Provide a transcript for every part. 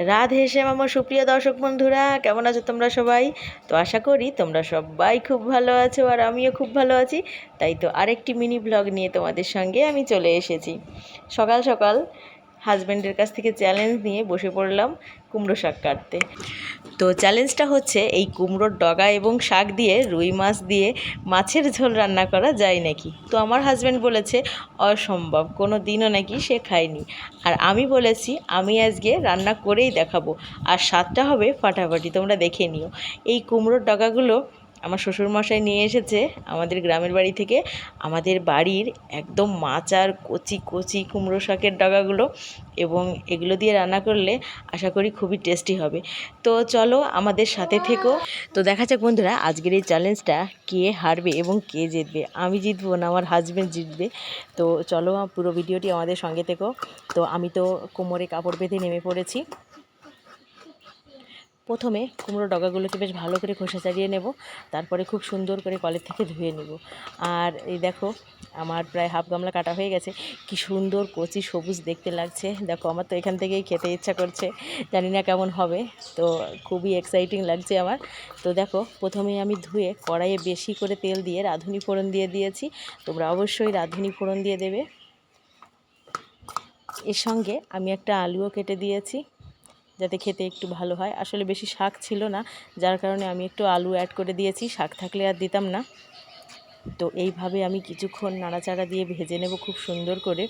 রাধে শ্যাম আমার সুপ্রিয় দর্শক বন্ধুরা, কেমন আছো তোমরা সবাই? তো আশা করি তোমরা সবাই খুব ভালো আছো আর আমিও খুব ভালো আছি। তাই তো আরেকটি মিনি ব্লগ নিয়ে তোমাদের সঙ্গে আমি চলে এসেছি। সকাল সকাল হাজব্যান্ডের কাছ থেকে চ্যালেঞ্জ নিয়ে বসে পড়লাম কুমড়ো শাক কাটতে। তো চ্যালেঞ্জটা হচ্ছে এই কুমড়োর ডগা এবং শাক দিয়ে রুই মাছ দিয়ে মাছের ঝোল রান্না করা যায় নাকি। তো আমার হাজব্যান্ড বলেছে অসম্ভব, কোনো দিনও নাকি সে খায়নি। আর আমি বলেছি আমি আজকে রান্না করেই দেখাবো, আর স্বাদটা হবে ফাটাফাটি, তোমরা দেখে নিও। এই কুমড়োর ডগাগুলো আমার শ্বশুরমশাই নিয়ে এসেছে আমাদের গ্রামের বাড়ি থেকে। আমাদের বাড়ির একদম মাচার কচি কচি কুমড়ো শাকের ডগাগুলো, এবং এগুলো দিয়ে রান্না করলে আশা করি খুবই টেস্টি হবে। তো চলো আমাদের সাথে থেকো। তো দেখা যাক বন্ধুরা আজকের এই চ্যালেঞ্জটা কে হারবে এবং কে জিতবে। আমি জিতবো না আমার হাজব্যান্ড জিতবে। তো চলো পুরো ভিডিওটি আমাদের সঙ্গে থেকো। তো আমি তো কোমরে কাপড় বেঁধে নেমে পড়েছি। প্রথমে কুমড়ো ডগাগুলোকে বেশ ভালো করে খোসা ছাড়িয়ে নেব, তারপরে খুব সুন্দর করে কলের থেকে ধুয়ে নেব। আর এই দেখো আমার প্রায় হাফ গামলা কাটা হয়ে গেছে। কি সুন্দর কচি সবুজ দেখতে লাগছে, দেখো আমার তো এখান থেকেই খেতে ইচ্ছা করছে, জানি না কেমন হবে। তো খুবই এক্সাইটিং লাগছে আমার। তো দেখো প্রথমে আমি ধুয়ে কড়াইয়ে বেশি করে তেল দিয়ে রাঁধুনি ফোড়ন দিয়ে দিয়েছি। তোমরা অবশ্যই রাঁধুনি ফোড়ন দিয়ে দেবে। এর সঙ্গে আমি একটা আলুও কেটে দিয়েছি যাতে খেতে একটু ভালো হয়। আসলে বেশি শাক ছিল না, যার কারণে আমি একটু আলু অ্যাড করে দিয়েছি, শাক থাকলে আর দিতাম না। তো এইভাবে আমি কিছুক্ষণ নাড়াচাড়া দিয়ে ভেজে নেব খুব সুন্দর করে।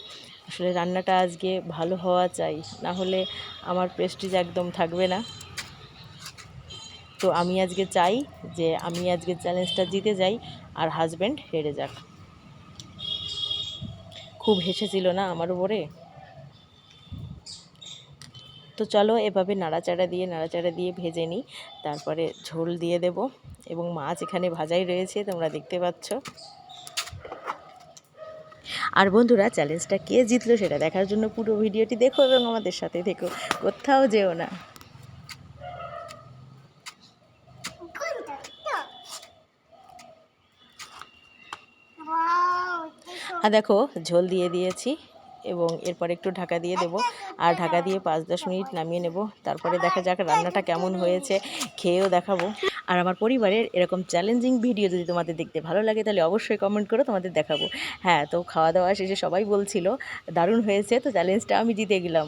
আসলে রান্নাটা আজকে ভালো হওয়া চাই, না হলে আমার প্রেস্টিজ একদম থাকবে না। তো আমি আজকে চাই যে আমি আজকে চ্যালেঞ্জটা জিতে যাই আর হাজব্যান্ড হেরে যাক। খুব হেসেছিল না আমার উপরে। তো চলো এভাবে নাড়াচাড়া দিয়ে ভেজে নিই, তারপরে ঝোল দিয়ে দেব। এবং মাছ এখানে ভাজাই রয়েছে, তোমরা দেখতে পাচ্ছ। আর বন্ধুরা চ্যালেঞ্জটা কে জিতলো সেটা দেখার জন্য পুরো ভিডিওটি দেখো এবং আমাদের সাথে থেকো, কোথাও যেও না। আর দেখো ঝোল দিয়ে দিয়েছি এবং এরপর একটু ঢাকা দিয়ে দেব, আর ঢাকা দিয়ে 5-10 মিনিট নামিয়ে নেব। তারপরে দেখা যাক রান্নাটা কেমন হয়েছে, খেয়েও দেখাবো। আর আমার পরিবারের এরকম চ্যালেঞ্জিং ভিডিও যদি তোমাদের দেখতে ভালো লাগে তাহলে অবশ্যই কমেন্ট করো, তোমাদের দেখাবো। হ্যাঁ, তো খাওয়া দাওয়া শেষে সবাই বলছিল দারুণ হয়েছে, তো চ্যালেঞ্জটা আমি জিতে গেলাম।